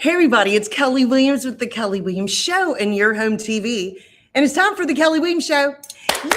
Hey everybody, it's Kelly Williams with the Kelly Williams Show and your home TV. And it's time for the Kelly Williams Show. Yay!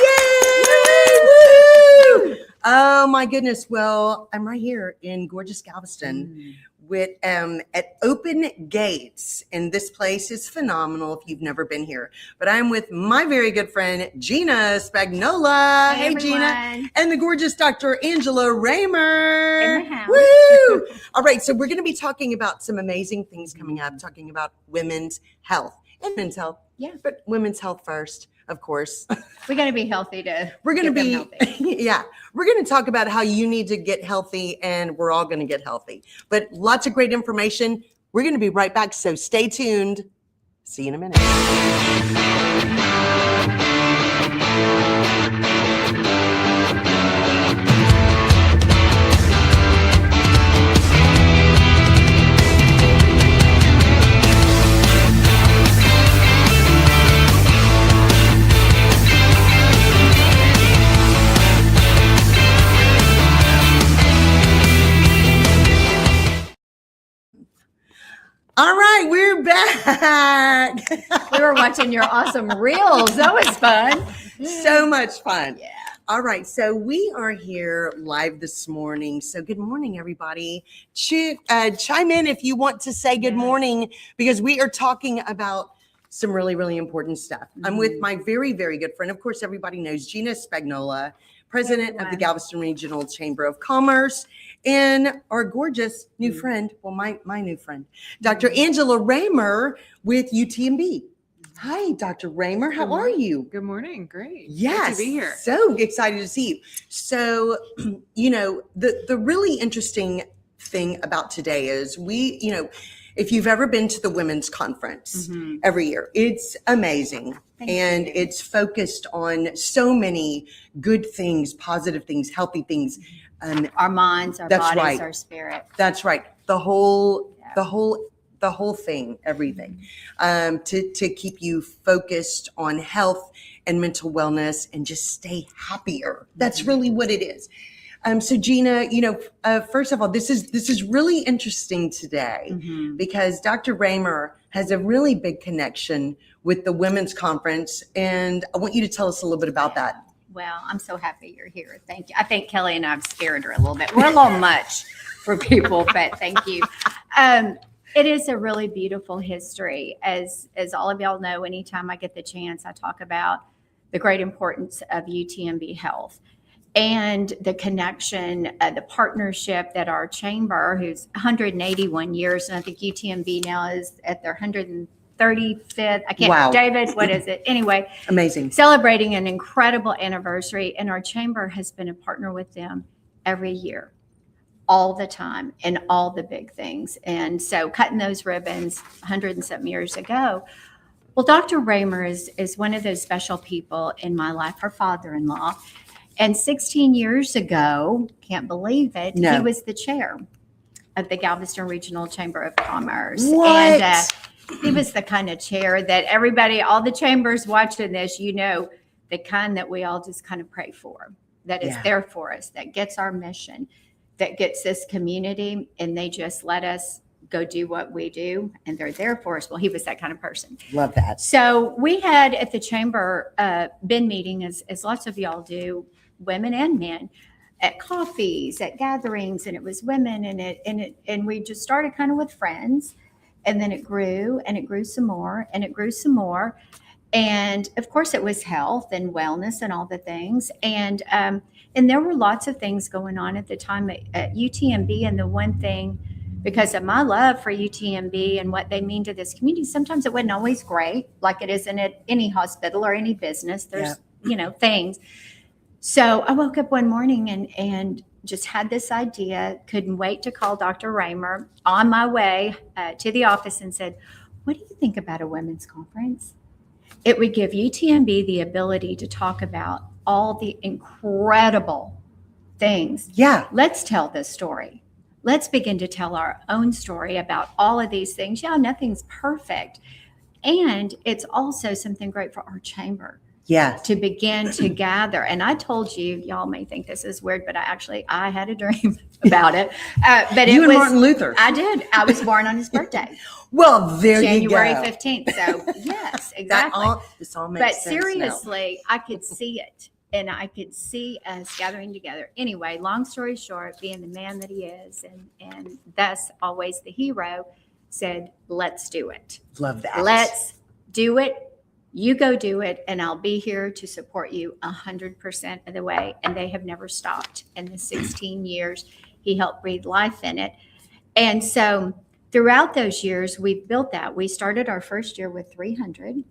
Woo! Oh my goodness. Well, I'm right here in gorgeous Galveston with at Open Gates. And this place is phenomenal if you've never been here. But I'm with my very good friend, Gina Spagnola. Hey Gina. And the gorgeous Dr. Angela Raymer. In the house. Woo! All right, so we're going to be talking about some amazing things coming up, talking about women's health and men's health. Yeah, but women's health first, of course. We got to be healthy to We're going to be healthy. Yeah, we're going to talk about how you need to get healthy, and we're all going to get healthy. But lots of great information. We're going to be right back, so stay tuned. See you in a minute. All right, we're back. We were watching your awesome reels. That was fun. So much fun. Yeah. All right, so we are here live this morning. So good morning, everybody. Chime in if you want to say good morning, because we are talking about some really, really important stuff. I'm with my very, very good friend. Of course, everybody knows Gina Spagnola, president of the Galveston Regional Chamber of Commerce, and our gorgeous new friend, well, my new friend, Dr. Angela Raymer with UTMB. Hi, Dr. Raymer. How are you? Good morning. Great. Yes. Good to be here. So excited to see you. So, the really interesting thing about today is if you've ever been to the women's conference every year, it's amazing. And it's focused on so many good things, positive things, healthy things. Our minds, our bodies, our spirit. That's right. The whole thing, everything, to keep you focused on health and mental wellness and just stay happier. That's really what it is. So Gina, first of all, this is really interesting today because Dr. Raymer has a really big connection with the women's conference, and I want you to tell us a little bit about that. Well, I'm so happy you're here. Thank you. I think Kelly and I have scared her a little bit. We're a little much for people, but thank you. It is a really beautiful history. As all of y'all know, anytime I get the chance, I talk about the great importance of UTMB health and the connection, the partnership that our chamber, who's 181 years, and I think UTMB now is at their 135th. I can't, Wow. David, what is it? Anyway. Amazing. Celebrating an incredible anniversary, and our chamber has been a partner with them every year, all the time, in all the big things. And so cutting those ribbons 100 and something years ago. Well, Dr. Raymer is one of those special people in my life, her father-in-law. And 16 years ago, can't believe it, No. he was the chair of the Galveston Regional Chamber of Commerce. What? And he was the kind of chair that everybody, all the chambers watching this, the kind that we all just kind of pray for, that is there for us, that gets our mission, that gets this community, and they just let us go do what we do, and they're there for us. Well, he was that kind of person. Love that. So we had at the chamber been meeting, as lots of y'all do, women and men, at coffees, at gatherings, and it was women, and we just started kind of with friends, and then it grew, and it grew some more, and it grew some more, and of course it was health and wellness and all the things, and there were lots of things going on at the time at UTMB, and the one thing, because of my love for UTMB and what they mean to this community, sometimes it wasn't always great, like it isn't at any hospital or any business. There's, things. So I woke up one morning and just had this idea, couldn't wait to call Dr. Raymer on my way to the office and said, what do you think about a women's conference? It would give UTMB the ability to talk about all the incredible things. Yeah. Let's tell this story. Let's begin to tell our own story about all of these things. Yeah, nothing's perfect. And it's also something great for our chamber. Yes. To begin to gather. And I told you, y'all may think this is weird, but I had a dream about it. But You it and was Martin Luther. I did. I was born on his birthday. Well, there January you go. 15th. So yes, exactly. This all But makes sense now. seriously, I could see it. And I could see us gathering together. Anyway, long story short, being the man that he is and thus always the hero, said, let's do it. Love that. Let's do it. You go do it, and I'll be here to support you 100% of the way. And they have never stopped in the 16 years he helped breathe life in it. And so throughout those years, we've built that. We started our first year with 300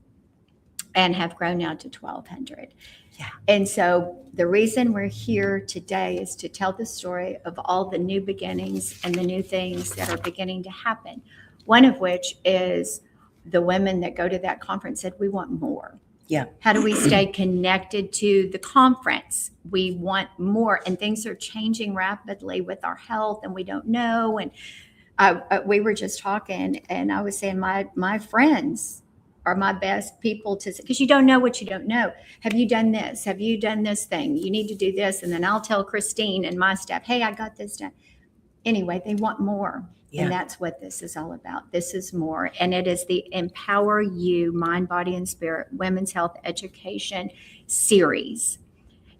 and have grown now to 1,200. Yeah. And so the reason we're here today is to tell the story of all the new beginnings and the new things that are beginning to happen. One of which is the women that go to that conference said, we want more. Yeah. How do we stay connected to the conference? We want more, and things are changing rapidly with our health, and we don't know. And we were just talking, and I was saying my friends are my best people to, because you don't know what you don't know. Have you done this? Have you done this thing? You need to do this. And then I'll tell Christine and my staff, hey, I got this done. Anyway, they want more. Yeah. And that's what this is all about. This is more. And it is the Empower You Mind, Body, and Spirit Women's Health Education series.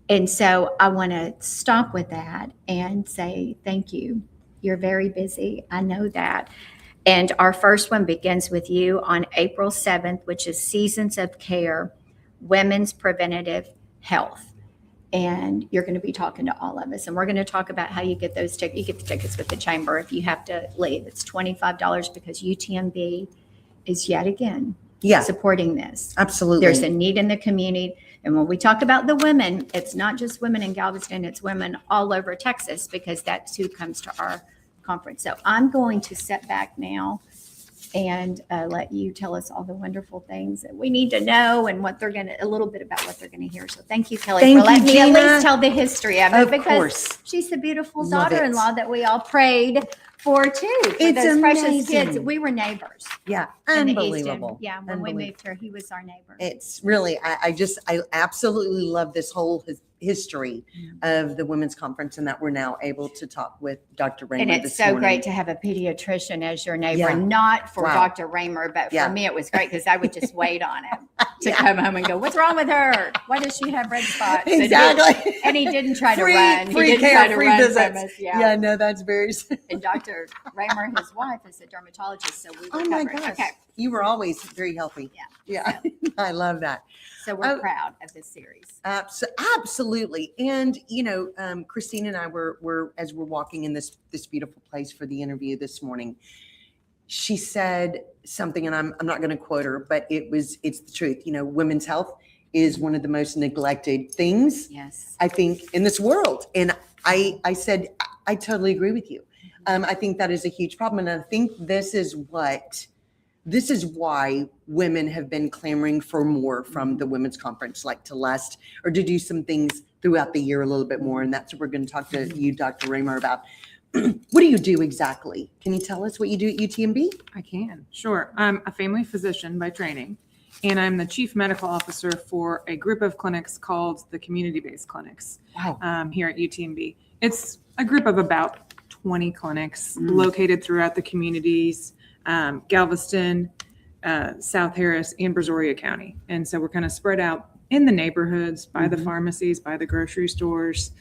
And so I want to stop with that and say thank you. You're very busy. I know that. And our first one begins with you on April 7th, which is Seasons of Care, Women's Preventative Health. And you're going to be talking to all of us. And we're going to talk about how you get those tickets. You get the tickets with the chamber if you have to leave. It's $25 because UTMB is yet again supporting this. Absolutely. There's a need in the community. And when we talk about the women, it's not just women in Galveston, it's women all over Texas, because that's who comes to our conference. So I'm going to step back now and let you tell us all the wonderful things that we need to know and what they're going to, a little bit about what they're going to hear. So thank you, Kelly, Thank for letting you, me at Gina. least tell the history of it, Of because course. she's the beautiful Love daughter-in-law that we all prayed for too. For It's those precious amazing. kids. We were neighbors. Yeah. In the Unbelievable. Easton. Yeah, when we moved here, he was our neighbor. It's really, I absolutely love this whole history of the Women's Conference, and that we're now able to talk with Dr. Raymer And it's this so morning. great to have a pediatrician as your neighbor, Yeah. not for Wow. Dr. Raymer, but for Yeah. me, it was great because I would just wait on him to Yeah. come home and go, what's wrong with her? Why does she have red spots? Exactly. And he didn't try to Free- run. free He didn't care, try to free run visits. from us. Yeah, no, that's very. And Dr. Raymer, his wife, is a dermatologist, so we were Oh my covered. gosh. Okay, You were always very healthy. Yeah. Yeah. I love that. so we're Oh. proud of this series. Absolutely. And, Christine and I were as we're walking in this beautiful place for the interview this morning, she said something, and I'm not going to quote her, but it's the truth. Women's health is one of the most neglected things, Yes. I think, in this world. And I said, I totally agree with you. I think that is a huge problem. And I think this is why women have been clamoring for more from the Women's Conference, like to last or to do some things throughout the year a little bit more. And that's what we're going to talk to you, Dr. Raymer, about. What do you do exactly? Can you tell us what you do at UTMB? I can, sure. I'm a family physician by training, and I'm the chief medical officer for a group of clinics called the community-based clinics Wow. here at UTMB. It's a group of about 20 clinics located throughout the communities, Galveston, South Harris, and Brazoria County. And so we're kind of spread out in the neighborhoods, by the pharmacies, by the grocery stores.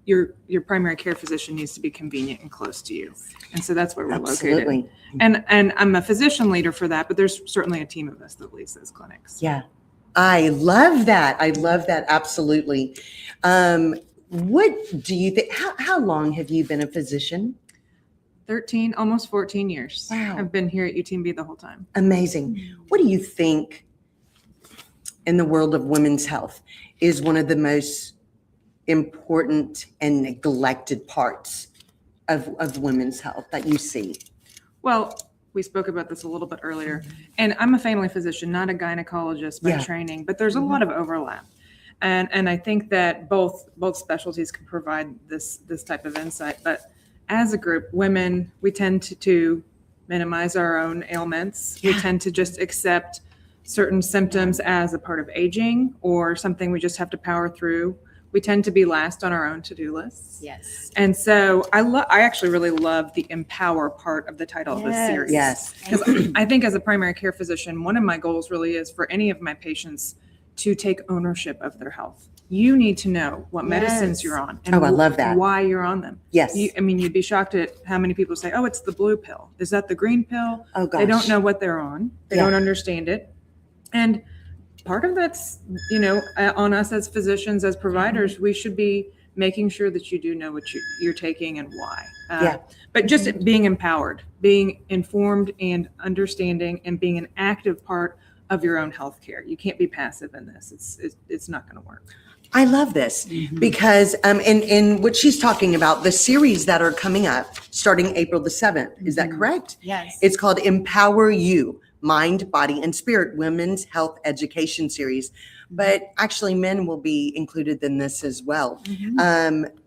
Your primary care physician needs to be convenient and close to you. And so that's where we're located. Absolutely. And I'm a physician leader for that, but there's certainly a team of us that leads those clinics. Yeah. I love that. Absolutely. What do you think? How long have you been a physician? 13, almost 14 years. Wow. I've been here at UTMB the whole time. Amazing. What do you think in the world of women's health is one of the most important and neglected parts of women's health that you see? Well, we spoke about this a little bit earlier, and I'm a family physician, not a gynecologist by Yeah. training, but there's a lot of overlap. And I think that both specialties can provide this type of insight. But as a group, women, we tend to minimize our own ailments. We Yeah. tend to just accept certain symptoms as a part of aging or something we just have to power through. We tend to be last on our own to-do lists. Yes. And so I actually really love the empower part of the title of this Yes. series. Yes. Because I think as a primary care physician, one of my goals really is for any of my patients to take ownership of their health. You need to know what medicines Yes. you're on and Oh, I love that. why you're on them. Yes. You'd be shocked at how many people say, oh, it's the blue pill. Is that the green pill? Oh, gosh. They don't know what they're on. They Yeah. don't understand it. And part of that's, on us as physicians, as providers, we should be making sure that you do know what you're taking and why. Yeah. But just being empowered, being informed and understanding and being an active part of your own healthcare. You can't be passive in this. It's not going to work. I love this because in what she's talking about, the series that are coming up starting April the 7th, is that correct? Yes. It's called Empower You, Mind, Body, and Spirit Women's Health Education Series. But actually men will be included in this as well.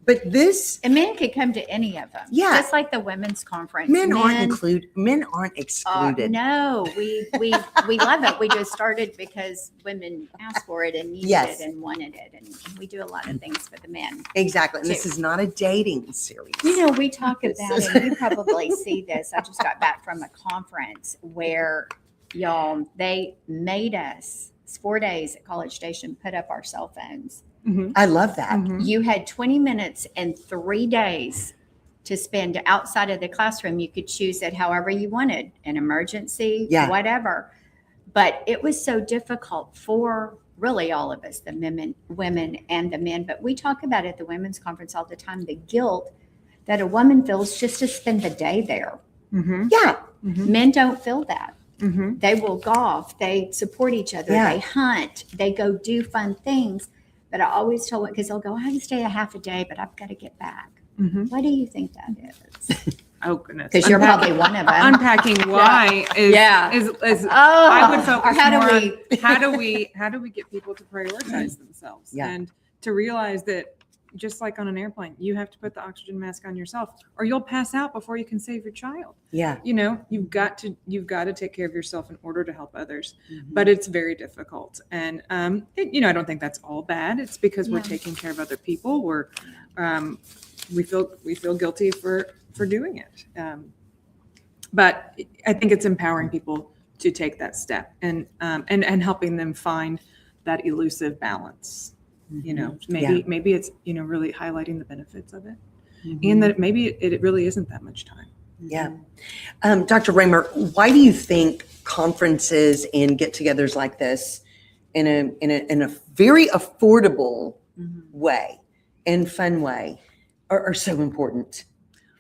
But this, And men could come to any of them. Yeah. Just like the women's conference. men aren't excluded. No, we love it. We just started because women asked for it and needed Yes. it and wanted it. And we do a lot of things for the men. Exactly. And this is not a dating series. We talk This about is- it. You probably see this. I just got back from a conference where they made us, it's 4 days at College Station, put up our cell phones. I love that. Mhm. You had 20 minutes and 3 days to spend outside of the classroom. You could choose it however you wanted, an emergency, Yeah. whatever. But it was so difficult for really all of us, the women and the men. But we talk about it at the women's conference all the time, the guilt that a woman feels just to spend the day there. Mhm. Yeah. Men don't feel that. Mhm. They will golf, they support each other, Yeah. they hunt, they go do fun things. But I always tell them, because they'll go, I can stay a half a day, but I've got to get back. Mhm. What do you think that is? Oh goodness. Because you're probably one of them. Unpacking why is Yeah. is Oh, I would focus or how more do we? on how do we get people to prioritize themselves Yeah. and to realize that just like on an airplane, you have to put the oxygen mask on yourself or you'll pass out before you can save your child. Yeah. You've got to take care of yourself in order to help others, but it's very difficult. And I don't think that's all bad. It's because we're Yeah. taking care of other people. We feel guilty for doing it. But I think it's empowering people to take that step and helping them find that elusive balance. Maybe it's really highlighting the benefits of it, and that maybe it really isn't that much time. Yeah. Dr. Raymer, why do you think conferences and get-togethers like this in a very affordable way and fun way are so important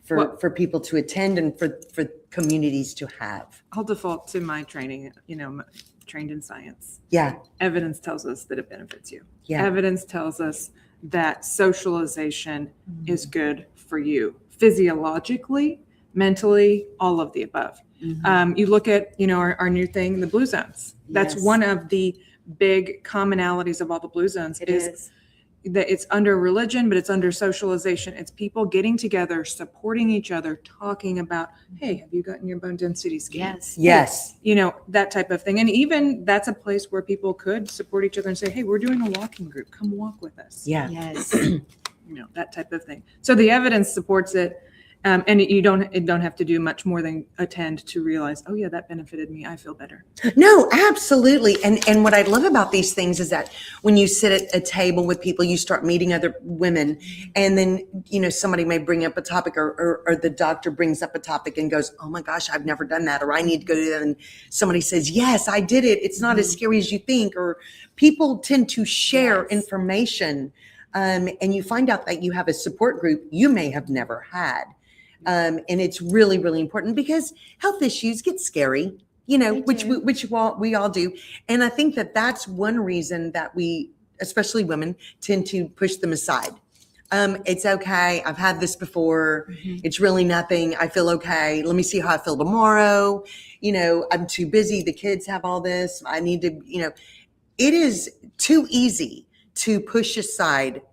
for people to attend and for communities to have? I'll default to my training, trained in science. Yeah. Evidence tells us that it benefits you. Yeah. Evidence tells us that socialization is good for you physiologically, mentally, all of the above. You look at, our new thing, the blue zones. That's Yes. one of the big commonalities of all the blue zones It is is. that it's under religion, but it's under socialization. It's people getting together, supporting each other, talking about, hey, have you gotten your bone density scan? Yes. Yes. That type of thing. And even that's a place where people could support each other and say, hey, we're doing a walking group. Come walk with us. Yeah. Yes. That type of thing. So the evidence supports it. And you don't have to do much more than attend to realize, oh yeah, that benefited me. I feel better. No, absolutely. And what I love about these things is that when you sit at a table with people, you start meeting other women, and then, somebody may bring up a topic or the doctor brings up a topic and goes, oh my gosh, I've never done that, or I need to go do that. And somebody says, yes, I did it. It's not as scary as you think. Or people tend to share Yes. information. And you find out that you have a support group you may have never had. And it's really, really important because health issues get scary, They which do. we all do. And I think that that's one reason that we, especially women, tend to push them aside. It's okay. I've had this before. It's really nothing. I feel okay. Let me see how I feel tomorrow. I'm too busy. The kids have all this. I need to, it is too easy to push aside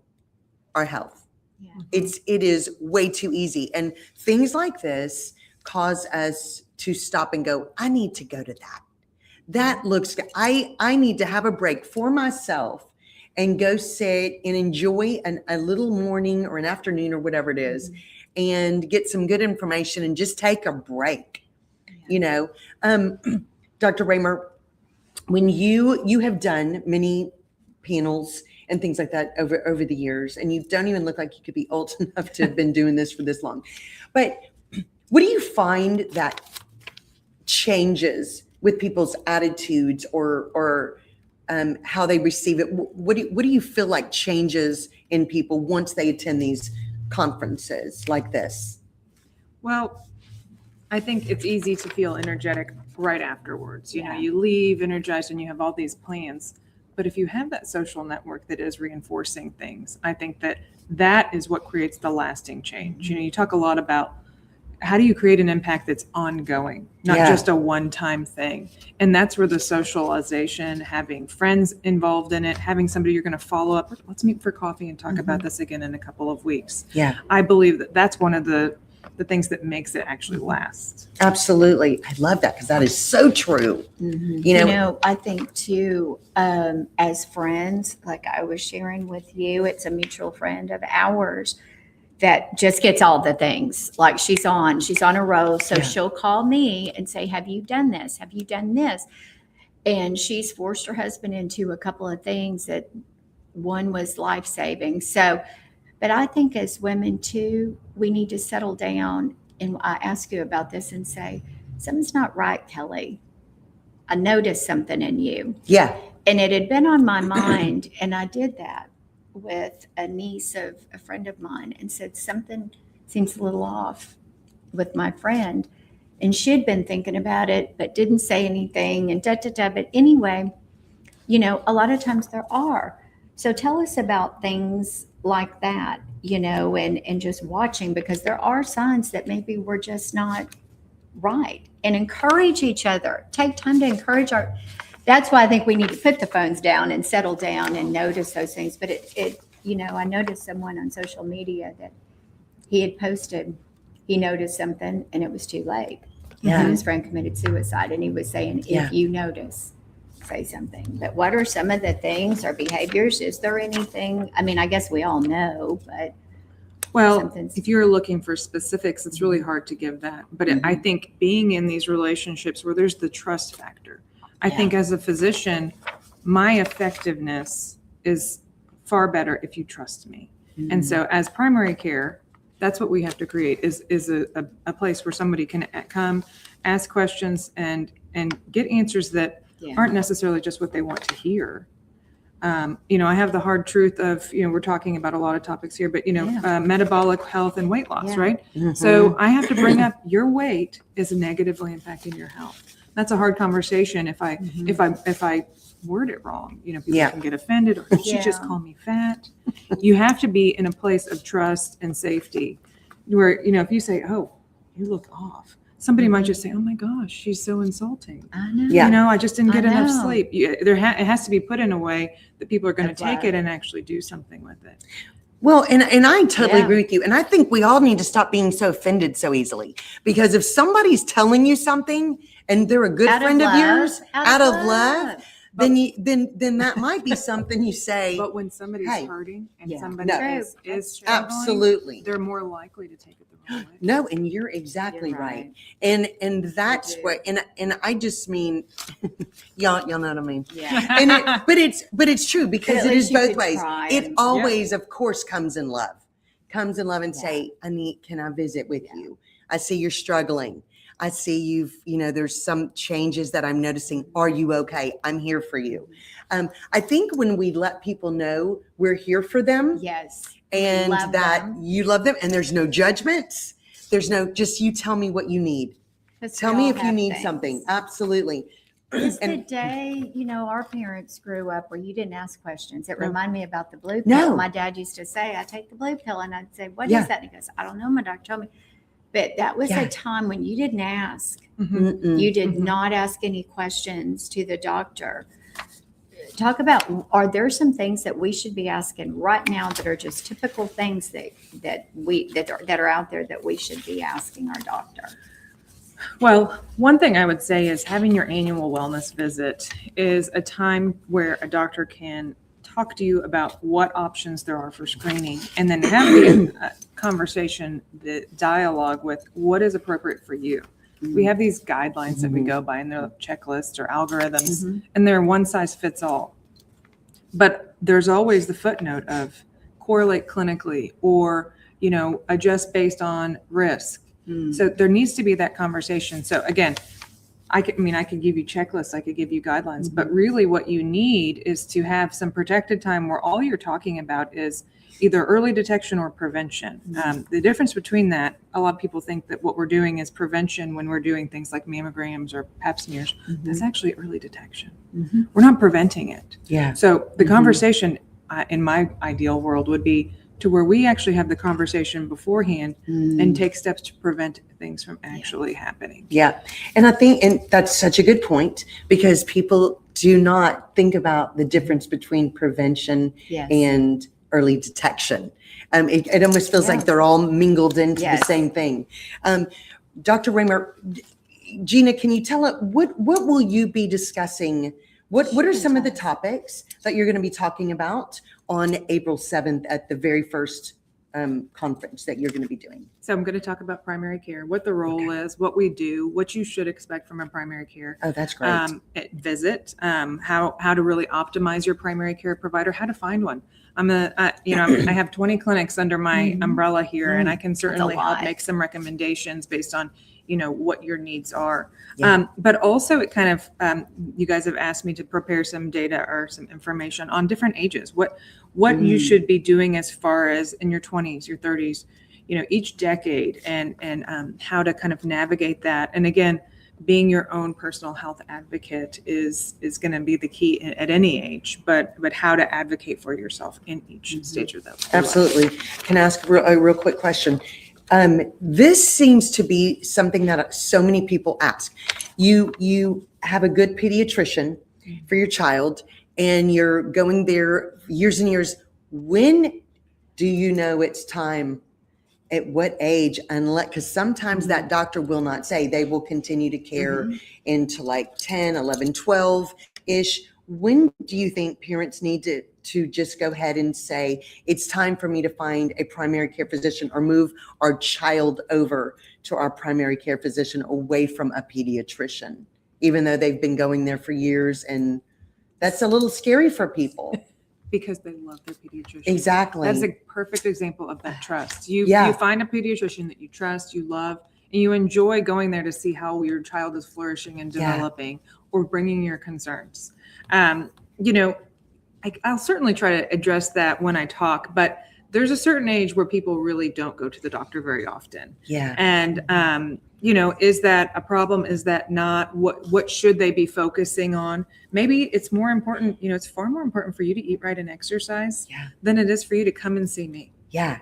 our health. Yeah. It is way too easy. And things like this cause us to stop and go, I need to go to that. That looks, I need to have a break for myself and go sit and enjoy a little morning or an afternoon or whatever it is, and get some good information and just take a break. You know, Dr. Raymer, when you have done many panels and things like that over the years, and you don't even look like you could be old enough to have been doing this for this long, but what do you find that changes with people's attitudes or how they receive it? What do you feel like changes in people once they attend these conferences like this? Well, I think it's easy to feel energetic right afterwards. You know, Yeah. you leave energized and you have all these plans. But if you have that social network that is reinforcing things, I think that is what creates the lasting change. You know, you talk a lot about how do you create an impact that's ongoing, not Yeah. just a one-time thing. And that's where the socialization, having friends involved in it, having somebody you're going to follow up, let's meet for coffee and talk about this again in a couple of weeks. Yeah, I believe that that's one of the things that makes it actually last. absolutely. I love that because that is so true. You know, I think too, as friends, like I was sharing with you, it's a mutual friend of ours that just gets all the things. Like she's on a roll. So Yeah. she'll call me and say, have you done this? Have you done this? And she's forced her husband into a couple of things that one was life-saving. So, but I think as women too, we need to settle down. And I ask you about this and say, something's not right, Kelly. I noticed something in you. yeah, And it had been on my mind. And I did that with a niece of a friend of mine and said, something seems a little off with my friend. And she had been thinking about it, but didn't say anything and But anyway, you know, a lot of times there are. So tell us about things like that, you know, and just watching, because there are signs that maybe we're just not right, and encourage each other. Take time to encourage that's why I think we need to put the phones down and settle down and notice those things. But it you know, I noticed someone on social media that he had posted, he noticed something and it was too late. Yeah. And his friend committed suicide, and he was saying, Yeah. if you notice, say something. But what are some of the things or behaviors? Is there anything? I mean, I guess we all know, but Well, something's- if you're looking for specifics, it's really hard to give that. But I think being in these relationships where there's the trust factor, I think as a physician, my effectiveness is far better if you trust me. And so as primary care, that's what we have to create is a place where somebody can come, ask questions and get answers that Yeah. aren't necessarily just what they want to hear. You know, I have the hard truth of, you know, we're talking about a lot of topics here, but, you know, metabolic health and weight loss, Yeah. right? Mhm. So I have to bring up your weight is negatively impacting your health. That's a hard conversation if I word it wrong. You know, people Yeah. can get offended, or did she just Yeah. call me fat? You have to be in a place of trust and safety where, you know, if you say, oh, you look off, somebody might just say, oh my gosh, she's so insulting. I know. Yeah. You know, I just didn't get I enough know. sleep. It has to be put in a way that people are going to Of take love. it and actually do something with it. Well, and I totally Yeah. agree with you. And I think we all need to stop being so offended so easily, because if somebody's telling you something and they're a good Out of friend of love. yours, out of love, love. then that might be something you say. But when somebody's Hey. hurting and Yeah. somebody No. is That's true. struggling, Absolutely. they're more likely to take it the wrong way. No, and you're exactly You're right. And that's do. what and I just mean y'all know what I mean. Yeah. And but it's true, because But at it is least you both could ways. try It and- always, of course, comes in love and Yeah. say, Anit, can I visit with Yeah. you? I see you're struggling. I see there's some changes that I'm noticing. Are you okay? I'm here for you. I think when we let people know we're here for them, Yes. and Love that them. you love them, and there's no judgments. There's no, just you tell me what you need. 'Cause Tell we me all if you have need things. something. Absolutely. It's the And day, you know, our parents grew up where you didn't ask questions. It No. reminded me about the blue pill. No. My dad used to say, I take the blue pill. And I'd say, what is Yeah. that? And he goes, I don't know. My doctor told me. But that was Yeah. a time when you didn't ask. Mhm. Mm-mm. You did Mhm. not ask any questions to the doctor. Talk about, are there some things that we should be asking right now that are just typical things that are out there that we should be asking our doctor? Well, one thing I would say is having your annual wellness visit is a time where a doctor can talk to you about what options there are for screening, and then have the conversation, the dialogue with what is appropriate for you. We have these guidelines that we go by, and they're checklists or algorithms, and they're one size fits all. But there's always the footnote of correlate clinically, or, adjust based on risk. So there needs to be that conversation. So again, I could give you checklists, I could give you guidelines, but really what you need is to have some protected time where all you're talking about is either early detection or prevention. The difference between that, a lot of people think that what we're doing is prevention when we're doing things like mammograms or pap smears. That's actually early detection. We're not preventing it. Yeah. So the conversation in my ideal world would be to where we actually have the conversation beforehand and take steps to prevent things from actually happening. Yeah. And I think, and that's such a good point, because people do not think about the difference between prevention and early detection. It almost feels like they're all mingled into the same thing. Dr. Raymer, Gina, can you tell us what will you be discussing? What are some of the topics that you're going to be talking about on April 7th at the very first conference that you're going to be doing? So I'm going to talk about primary care, what the role is, what we do, what you should expect from a primary care that's great. Visit, how to really optimize your primary care provider, how to find one. I have 20 clinics under my umbrella here, and I can certainly help make some recommendations based on what your needs are. But also it kind of, you guys have asked me to prepare some data or some information on different ages, what you should be doing as far as in your 20s, your 30s, each decade, and how to kind of navigate that. And again, being your own personal health advocate is going to be the key at any age, but how to advocate for yourself in each stage of that. Absolutely. Can I ask a real quick question? This seems to be something that so many people ask. You have a good pediatrician for your child, and you're going there years and years. When do you know it's time? At what age? Because sometimes that doctor will not say. They will continue to care into like 10, 11, 12-ish. When do you think parents need to just go ahead and say, it's time for me to find a primary care physician, or move our child over to our primary care physician away from a pediatrician, even though they've been going there for years? And that's a little scary for people. Because they love their pediatrician. Exactly. That's a perfect example of that trust. You find a pediatrician that you trust, you love, and you enjoy going there to see how your child is flourishing and developing, or bringing your concerns. I'll certainly try to address that when I talk, but there's a certain age where people really don't go to the doctor very often. Yeah. And, is that a problem? Is that not? What should they be focusing on? Maybe it's more important, it's far more important for you to eat right and exercise than it is for you to come and see me. Yeah.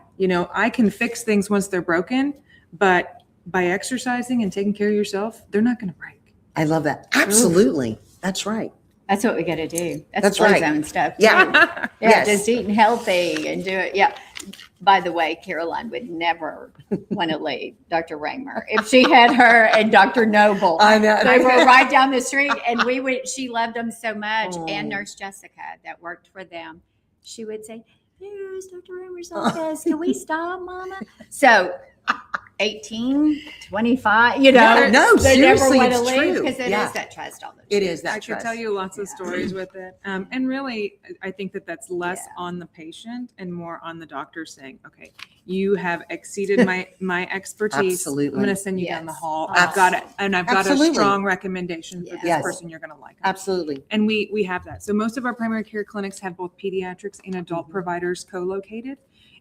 I can fix things once they're broken, but by exercising and taking care of yourself, they're not going to break. I love that. Absolutely. That's right. That's what we got to do. That's right. Zone stuff. Yeah. Yeah. Just eating healthy and do it. Yeah. By the way, Caroline would never want to leave Dr. Raymer. If she had her and Dr. Noble, I know. they were right down the street, and she loved them so much. Oh. And Nurse Jessica that worked for them, she would say, "There's Dr. Raymer's office. Can we stop, Mama?" So 18, 25, No, they never seriously, want to it's leave, true. because it is that trust all the time. It is that I trust. could tell you lots of stories with it. And really, I think that's less on the patient and more on the doctor saying, okay, you have exceeded my expertise. Absolutely. I'm going to send you down the hall. Abs- I've got it. And I've got Absolutely. a strong recommendation for this Yes. person you're going to like. Absolutely. And we have that. So most of our primary care clinics have both pediatrics and adult providers co-located.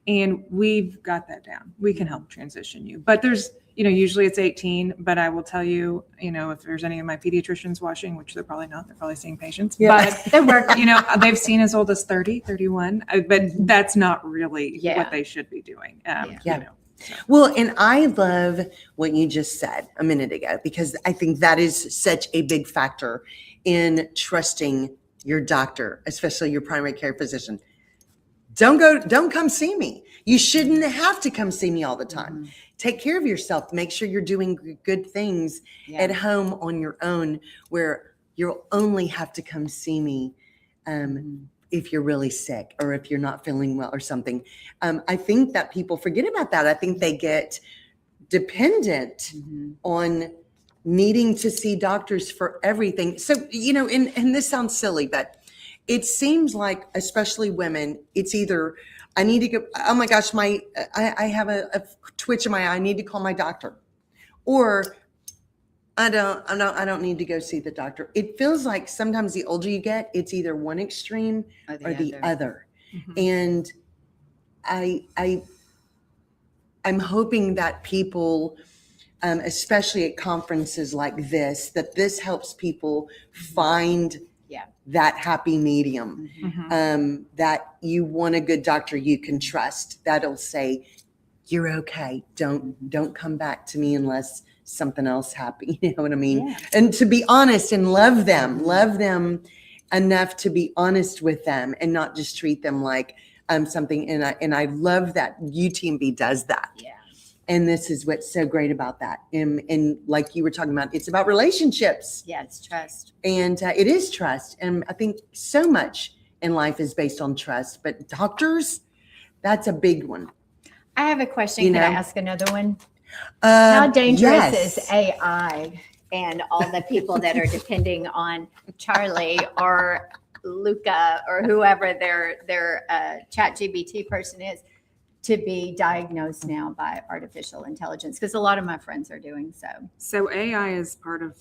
And we've got that down. We can help transition you. But there's, usually it's 18, but I will tell you, if there's any of my pediatricians watching, which they're probably not, they're probably seeing patients, but They work. they've seen as old as 30, 31, but that's not really what they should be doing. Well, and I love what you just said a minute ago, because I think that is such a big factor in trusting your doctor, especially your primary care physician. Don't come see me. You shouldn't have to come see me all the time. Take care of yourself. Make sure you're doing good things at home on your own, where you'll only have to come see me if you're really sick or if you're not feeling well or something. I think that people forget about that. I think they get dependent on needing to see doctors for everything. So, and this sounds silly, but it seems like, especially women, it's either I need to go, oh my gosh, I have a twitch in my eye, I need to call my doctor. Or I don't need to go see the doctor. It feels like sometimes the older you get, it's either one extreme or the other. And I'm hoping that people, especially at conferences like this, that this helps people find that happy medium, that you want a good doctor you can trust, that'll say, you're okay. Don't come back to me unless something else happened. You know what I mean? Yeah. And to be honest and love them enough to be honest with them and not just treat them like something. And I love that UTMB does that. Yeah. And this is what's so great about that. And like you were talking about, it's about relationships. Yeah, it's trust. And it is trust. And I think so much in life is based on trust. But doctors, that's a big one. I have a question. Can I ask another one? How How dangerous is AI and all the people that are depending on Charlie or Luca or whoever their ChatGPT person is to be diagnosed now by artificial intelligence? Because a lot of my friends are doing so. So AI is part of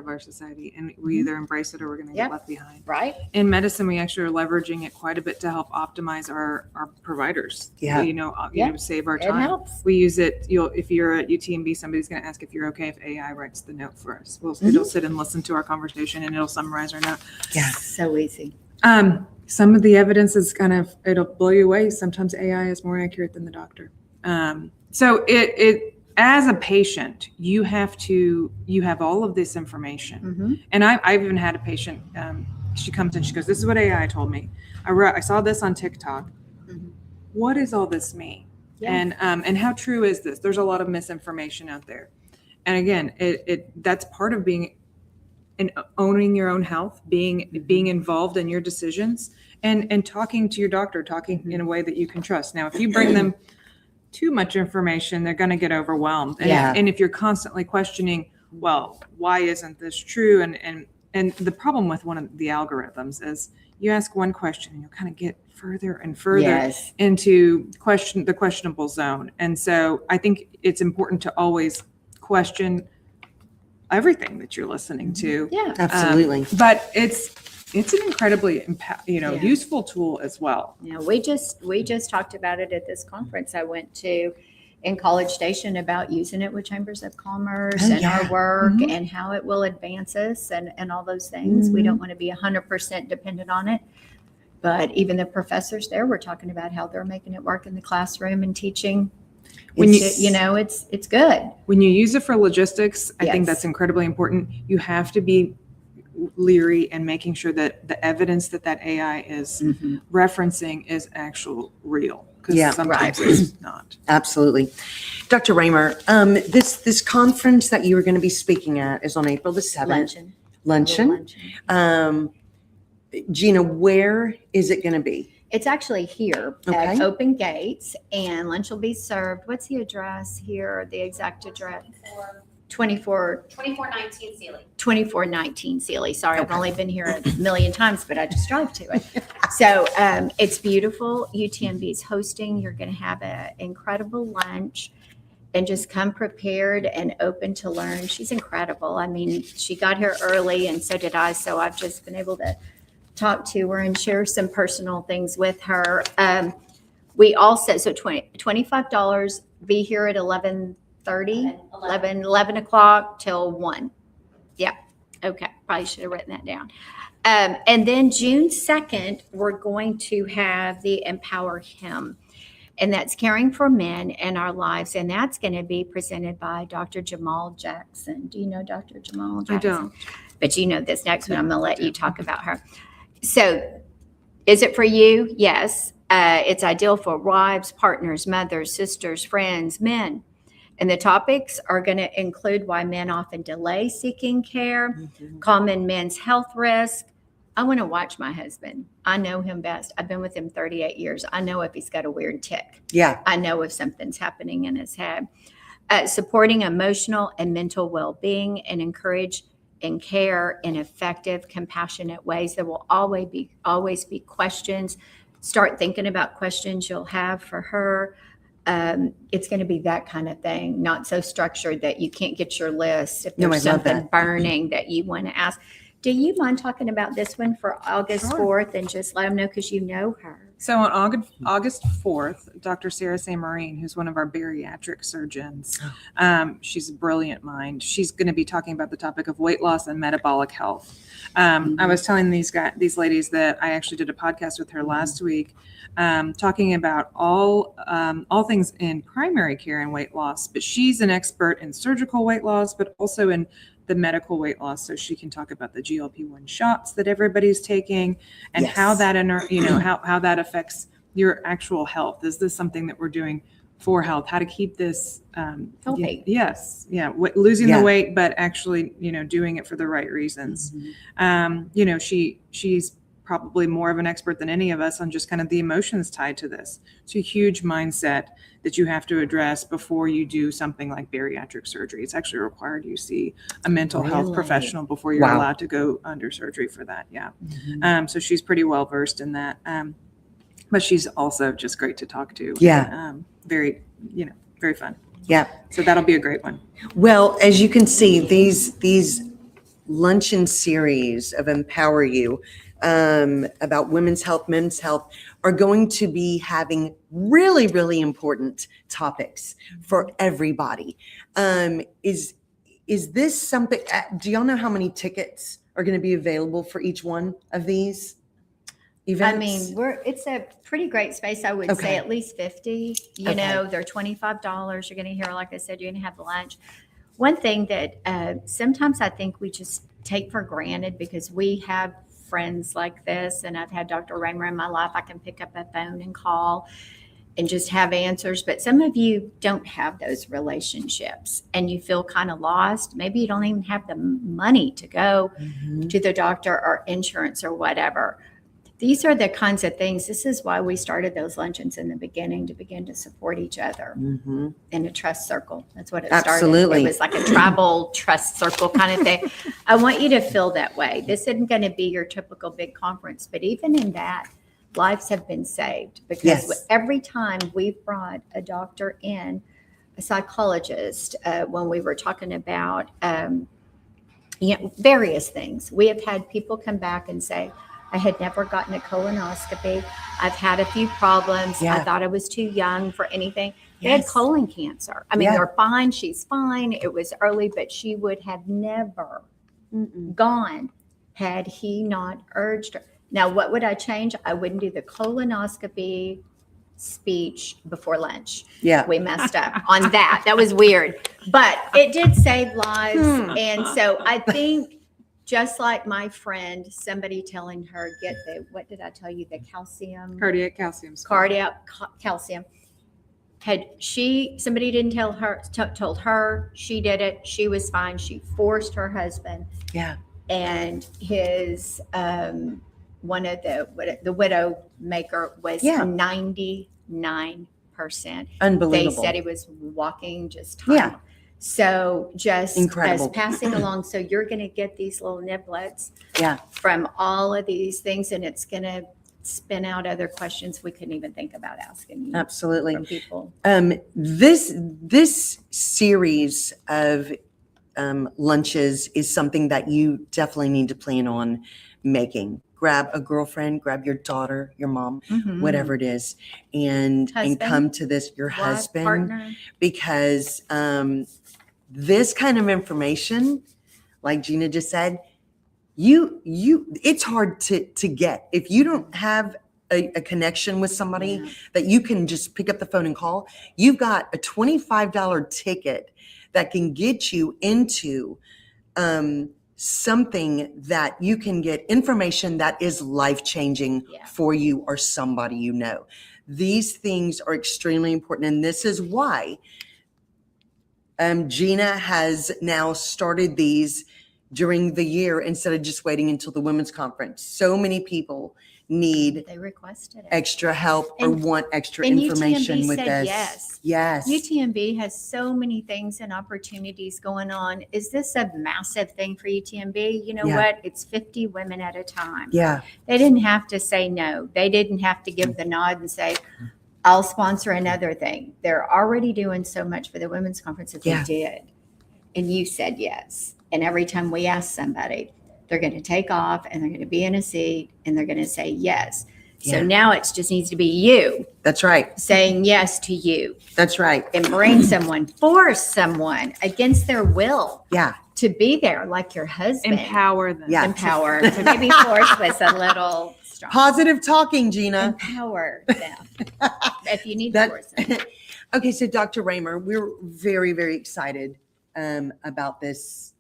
our society, and we either embrace it or we're going to get left behind. Right. In medicine, we actually are leveraging it quite a bit to help optimize our providers. Yeah. Save our It time. helps. We use it. If you're at UTMB, somebody's going to ask if you're okay if AI writes the note for us. It'll sit and listen to our conversation and it'll summarize our note. Yeah. So easy. Some of the evidence is it'll blow you away. Sometimes AI is more accurate than the doctor. So it as a patient, you have all of this information. And I've even had a patient, she comes in, she goes, this is what AI told me. I saw this on TikTok. What does all this mean? Yeah. And how true is this? There's a lot of misinformation out there. And again, that's part of being and owning your own health, being involved in your decisions and talking to your doctor, talking in a way that you can trust. Now, if you bring them too much information, they're going to get overwhelmed. And if you're constantly questioning, well, why isn't this true? And the problem with one of the algorithms is you ask one question and you'll kind of get further and further into the questionable zone. And so I think it's important to always question everything that you're listening to. Yeah, absolutely. But it's an incredibly useful tool as well. Yeah, we just talked about it at this conference I went to in College Station about using it with Chambers of Commerce and our work and how it will advance us and all those things. We don't want to be 100% dependent on it. But even the professors there were talking about how they're making it work in the classroom and teaching. It's good. When you use it for logistics, I think that's incredibly important. You have to be leery and making sure that the evidence that AI is referencing is actual real. Because sometimes it's not. Absolutely. Dr. Raymer, this conference that you were going to be speaking at is on April the 7th. Luncheon. Gina, where is it going to be? It's actually here at Open Gates, and lunch will be served. What's the address here? The exact address? 2419 Sealy. 2419 Sealy. Sorry, I've only been here a million times, but I just drive to it. So it's beautiful. UTMB is hosting. You're going to have an incredible lunch, and just come prepared and open to learn. She's incredible. I mean, she got here early, and so did I. So I've just been able to talk to her and share some personal things with her. We also, so $25, be here at 11 o'clock till 1. Yeah. Okay. Probably should have written that down. And then June 2nd, we're going to have the Empower Him. And that's caring for men in our lives. And that's going to be presented by Dr. Jamal Jackson. Do you know Dr. Jamal Jackson? I don't. But you know this next one. I'm going to let you talk about her. So is it for you? Yes. It's ideal for wives, partners, mothers, sisters, friends, men. And the topics are going to include why men often delay seeking care, common men's health risk, I want to watch my husband. I know him best. I've been with him 38 years. I know if he's got a weird tick. Yeah. I know if something's happening in his head. Supporting emotional and mental well-being and encourage and care in effective, compassionate ways. There will always be questions. Start thinking about questions you'll have for her. It's going to be that kind of thing, not so structured that you can't get your list. If No, there's I love something that. burning that you want to ask. Do you mind talking about this one for August Sure. 4th and just let them know because you know her? So on August 4th, Dr. Sarah Samarine, who's one of our bariatric surgeons, she's a brilliant mind. She's going to be talking about the topic of weight loss and metabolic health. I was telling these ladies that I actually did a podcast with her last week, talking about all things in primary care and weight loss. But she's an expert in surgical weight loss, but also in the medical weight loss. So she can talk about the GLP-1 shots that everybody's taking and Yes. how that how that affects your actual health. Is this something that we're doing for health? How to keep this Healthy. Yes. Yeah. Losing Yeah. the weight, but actually, doing it for the right reasons. She's probably more of an expert than any of us on just kind of the emotions tied to this. It's a huge mindset that you have to address before you do something like bariatric surgery. It's actually required you see a mental health Really? professional before you're Wow. allowed to go under surgery for that. Yeah. Mhm. So she's pretty well versed in that. But she's also just great to talk to. Yeah. Very fun. Yeah. So that'll be a great one. Well, as you can see, these luncheon series of Empower You about women's health, men's health are going to be having really, really important topics for everybody. Is this something? Do y'all know how many tickets are going to be available for each one of these events? I mean, it's a pretty great space. I would Okay. say at least 50. Okay. They're $25. You're going to hear, like I said, you're going to have lunch. One thing that sometimes I think we just take for granted because we have friends like this, and I've had Dr. Raymer in my life. I can pick up a phone and call and just have answers. But some of you don't have those relationships and you feel kind of lost. Maybe you don't even have the money to go Mhm. to the doctor or insurance or whatever. These are the kinds of things. This is why we started those luncheons in the beginning, to begin to support each other Mhm. in a trust circle. That's what it Absolutely. started. It was like a tribal trust circle kind of thing. I want you to feel that way. This isn't going to be your typical big conference, but even in that, lives have been saved because Yes. every time we've brought a doctor in, a psychologist, when we were talking about various things, we have had people come back and say, I had never gotten a colonoscopy. I've had a few problems. Yeah. I thought I was too young for anything. They had Yes. colon cancer. I mean, Yeah. they're fine. She's fine. It was early, but she would have never gone had he not urged her. Now, what would I change? I wouldn't do the colonoscopy speech before lunch. Yeah. We messed up on that. That was weird, but it did save lives. And so I think, just like my friend, somebody telling her, get the, what did I tell you? The calcium, Cardiac calcium. cardiac calcium. Somebody didn't tell her, told her, she did it. She was fine. She forced her husband. Yeah. And his, one of the widow maker was Yeah. 99%. Unbelievable. They said he was walking just Yeah. time. So just Incredible. as passing along, so you're going to get these little niblets Yeah. from all of these things, and it's going to spin out other questions we couldn't even think about asking you Absolutely. from people. This series of lunches is something that you definitely need to plan on making. Grab a girlfriend, grab your daughter, your mom, whatever it is, and Husband. come to this, your Wife, husband, partner. because this kind of information, like Gina just said, it's hard to get. If you don't have a connection with somebody that you can just pick up the phone and call, you've got a $25 ticket that can get you into something that you can get information that is life-changing for you or somebody you know. These things are extremely important, and this is why Gina has now started these during the year instead of just waiting until the women's conference. So many people need They requested it. extra help or And- want extra and information UTMB with said this. yes. Yes. UTMB has so many things and opportunities going on. Is this a massive thing for UTMB? You know Yeah. what? It's 50 women at a time. Yeah. They didn't have to say no. They didn't have to give the nod and say, I'll sponsor another thing. They're already doing so much for the women's conference if Yeah. we did. And you said yes. And every time we ask somebody, they're going to take off and they're going to be in a seat and they're going to say yes. So Yeah. now it just needs to be you That's right. saying yes to you That's right. and bring someone, force someone against their will Yeah. to be there, like your husband. Empower them. Yeah. Empower. So maybe force was a little strong. Positive talking, Gina. Empower them. If you need to That- force them. Okay, so Dr. Raymer, we're very, very excited about this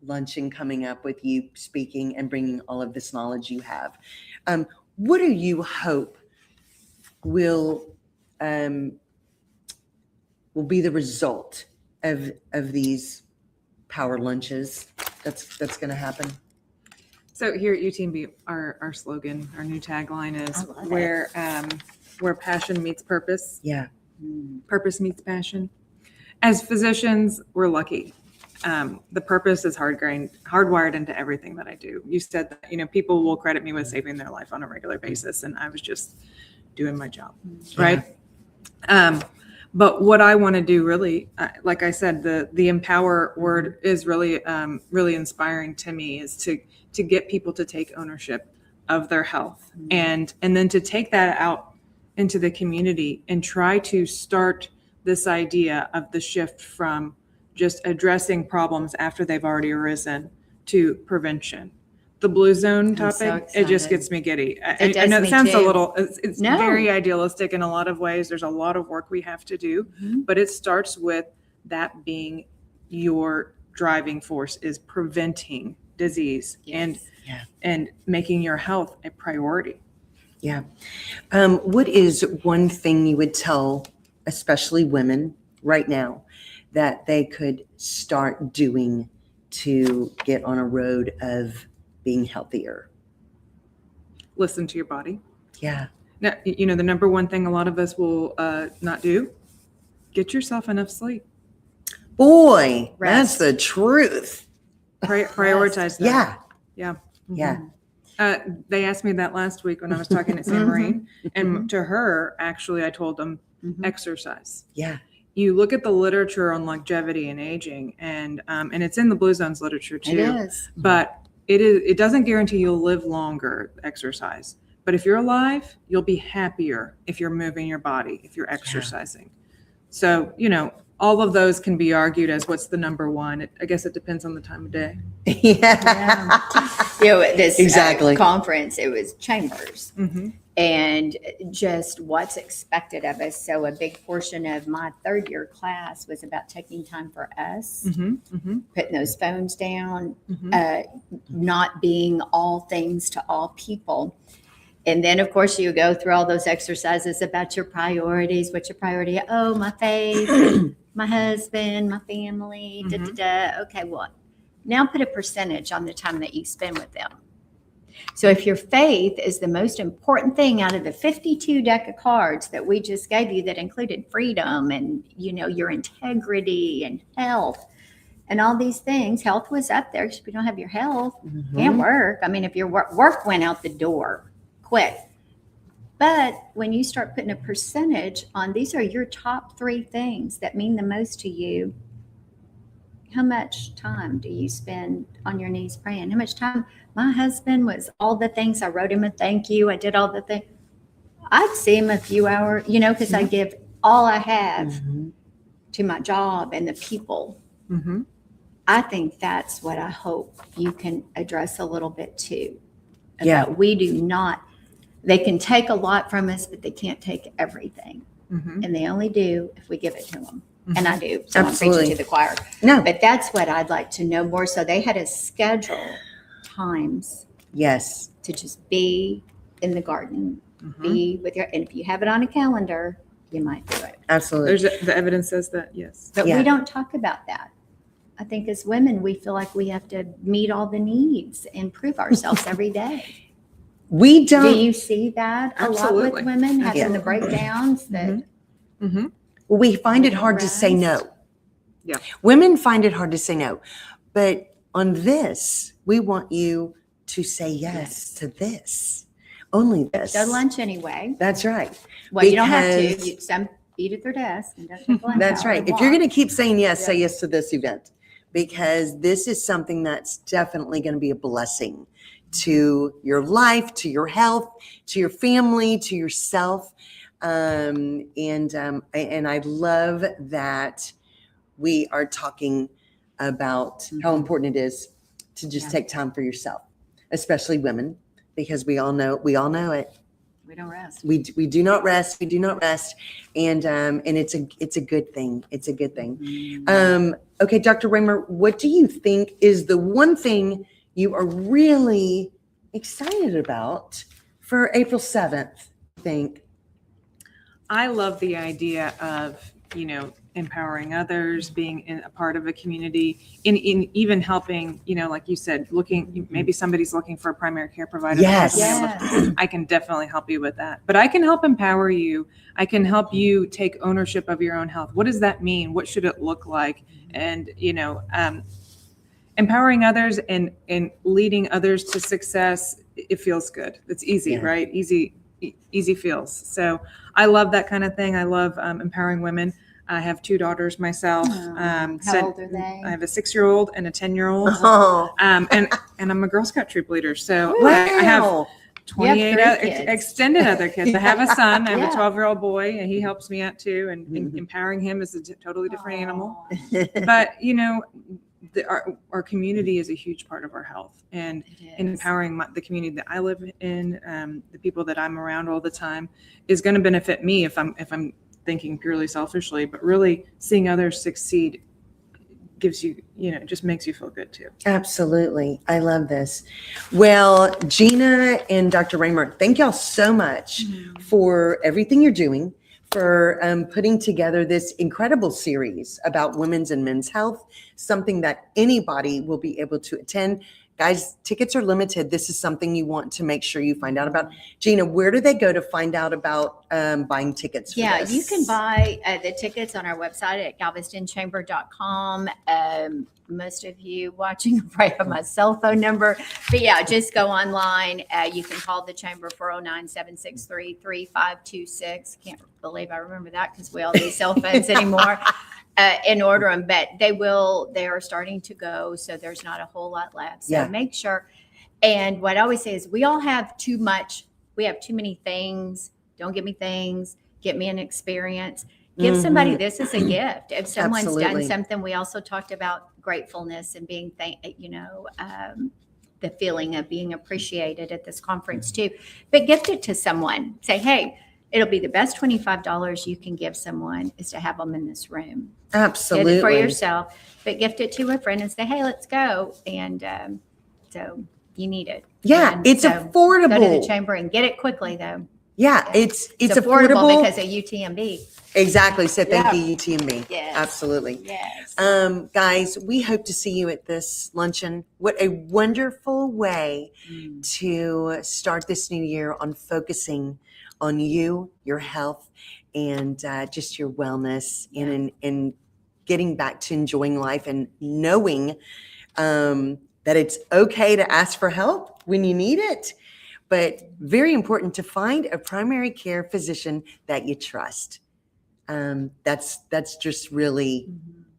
luncheon coming up with you speaking and bringing all of this knowledge you have. What do you hope will be the result of these power lunches that's going to happen? So here at UTMB, our slogan, our new tagline I is love where passion meets purpose, Yeah. purpose meets passion. As physicians, we're lucky. The purpose is hardwired into everything that I do. You said that, people will credit me with saving their life on a regular basis, and I was just doing my job, right? But what I want to do really, like I said, the empower word is really, really inspiring to me, is to get people to take ownership of their health and then to take that out into the community and try to start this idea of the shift from just addressing problems after they've already arisen to prevention. The blue zone I'm so topic, it just excited. gets me giddy. I does know it me sounds a too. little, it's No. very idealistic in a lot of ways. There's a lot of work we have to do, Mhm. but it starts with that being your driving force, is preventing disease Yes. and making your health a priority. Yeah. What is one thing you would tell, especially women right now, that they could start doing to get on a road of being healthier? Listen to your body. Yeah. Now, the number one thing a lot of us will not do, get yourself enough sleep. Boy, Rest. that's the truth. Prioritize that. Yeah. Yeah. Yeah. They asked me that last week when I was talking at St. Marine, and to her, actually, I told them Mhm. exercise. Yeah. You look at the literature on longevity and aging, and it's in the Blue Zones literature It too. is. But it doesn't guarantee you'll live longer, exercise. But if you're alive, you'll be happier if you're moving your body, if you're exercising. So, all of those can be argued as what's the number one. I guess it depends on the time of day. Yeah. At this Exactly. conference, it was chambers. Mm-hmm. And just what's expected of us. So a big portion of my third year class was about taking time for us, Mm-hmm. Mm-hmm. putting those phones down, Mm-hmm. not being all things to all people. And then, of course, you go through all those exercises about your priorities. What's your priority? Oh, my faith, my husband, my family, da, da, da. Okay, well, now put a percentage on the time that you spend with them. So if your faith is the most important thing out of the 52 deck of cards that we just gave you that included freedom and, your integrity and health and all these things, health was up there. 'Cause if you don't have your health, can't work. I mean, if your work went out the door quick. But when you start putting a percentage on, these are your top 3 things that mean the most to you. How much time do you spend on your knees praying? How much time? My husband was all the things. I wrote him a thank you. I did all the things. I'd see him a few hours, because I give all I have Mhm. to my job and the people. Mm-hmm. I think that's what I hope you can address a little bit too. Yeah. About we do not, they can take a lot from us, but they can't take everything. Mm-hmm. And they only do if we give it to them. And I do. So I'm Absolutely. preaching to the choir. No. But that's what I'd like to know more. So they had to schedule times Yes. to just be in the garden, Mm-hmm. be with your, and if you have it on a calendar, you might do it. Absolutely. The evidence says that, yes. But Yeah. we don't talk about that. I think as women, we feel like we have to meet all the needs and prove ourselves every day. We Do don't. you see that a lot Absolutely. with women having Yeah. the breakdowns that Mm-hmm. We find it hard to say no. Rest. Yeah. Women find it hard to say no. But on this, we want you to say yes to this. Only this. go to lunch anyway? That's right. Well, you don't have to. Because- Some eat at their desk and don't take lunch. That's hour right. and If you're walk. going to keep saying yes, say yes to this event, because this is something that's definitely going to be a blessing to your life, to your health, to your family, to yourself. And I love that we are talking about how important it is to just take time for yourself, especially women, because we all know it. we don't rest. We do not rest. We do not rest, and it's a good thing. It's a good thing. Okay, Dr. Raymer, what do you think is the one thing you are really excited about for April 7th? I think. I love the idea of, empowering others, being a part of a community, in even helping, like you said, maybe somebody's looking for a primary care provider. Yes. I can definitely help you with that. But I can help empower you. I can help you take ownership of your own health. What does that mean? What should it look like? And, empowering others and leading others to success, it feels good. It's easy, Yeah. right? Easy feels. So I love that kind of thing. I love empowering women. I have 2 daughters myself. How old are they? I have a 6-year-old and a 10-year-old. Oh, And I'm a Girl Scout troop leader. So wow. I have 28 three other, kids. extended other kids. I have a son. I have Yeah. a 12-year-old boy, and he helps me out too. And empowering him is a totally different animal. But our community is a huge part of our health, and empowering the community that I live in, the people that I'm around all the time, is going to benefit me if I'm thinking purely selfishly. But really, seeing others succeed gives you, just makes you feel good too. Absolutely. I love this. Well, Gina and Dr. Raymer, thank y'all so much for everything you're doing, for putting together this incredible series about women's and men's health, something that anybody will be able to attend. Guys, tickets are limited. This is something you want to make sure you find out about. Gina, where do they go to find out about buying tickets for this? You can buy the tickets on our website at galvestonchamber.com. Most of you watching probably have my cell phone number. But yeah, just go online. You can call the chamber 409-763-3526. Can't believe I remember that because we all use cell phones anymore. And order them, but they are starting to go, so there's not a whole lot left. So make sure. And what I always say is we all have too much. We have too many things. Don't give me things. Get me an experience. Give somebody this as a gift. If someone's Absolutely. done something, we also talked about gratefulness and being the feeling of being appreciated at this conference too. But gift it to someone. Say, hey, it'll be the best $25 you can give someone is to have them in this room. Absolutely. Get it for yourself, but gift it to a friend and say, hey, let's go. And so you need it. Yeah, And it's so affordable. Go to the chamber and get it quickly, though. Yeah, it's affordable affordable. because of UTMB. Exactly. So thank you, UTMB. Yes. Absolutely. Yes. Guys, we hope to see you at this luncheon. What a wonderful way to start this new year on focusing on you, your health, and just your wellness, and getting back to enjoying life and knowing that it's okay to ask for help when you need it, but very important to find a primary care physician that you trust. That's just really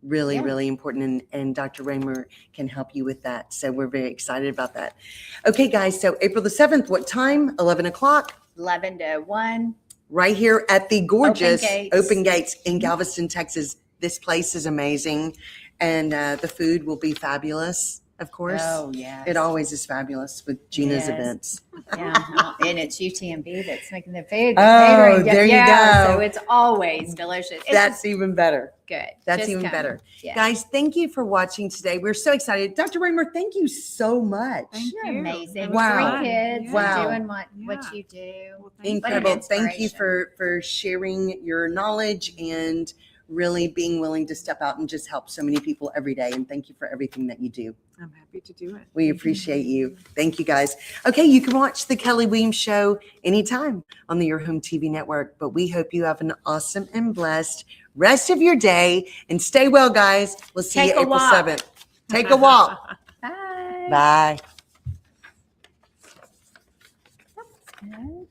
important, and Dr. Raymer can help you with that. So we're very excited about that. Okay, guys, so April the 7th, what time? 11 o'clock. 11 to 1. Right here at the gorgeous Open Gates. Open Gates in Galveston, Texas. This place is amazing, and the food will be fabulous, of course. Oh, yes. It always is fabulous with Gina's Yes. events. Yeah. And it's UTMB that's making the food. Oh, there you go. So it's always delicious. It's That's even better. good. That's Just even come. better. Yeah. Guys, thank you for watching today. We're so excited. Dr. Raymer, thank you so much. You're amazing. Wow. 3 kids Wow. doing what Yeah. you do. Well, thank you. Incredible. What an Thank you inspiration. for sharing your knowledge and really being willing to step out and just help so many people every day. And thank you for everything that you do. I'm happy to do it. We appreciate you. Thank you, guys. Okay, you can watch the Kelly Weems Show anytime on the Your Home TV network. But we hope you have an awesome and blessed rest of your day. And stay well, guys. We'll see Take you a April walk. 7th. Take a walk. Bye. Bye. Good.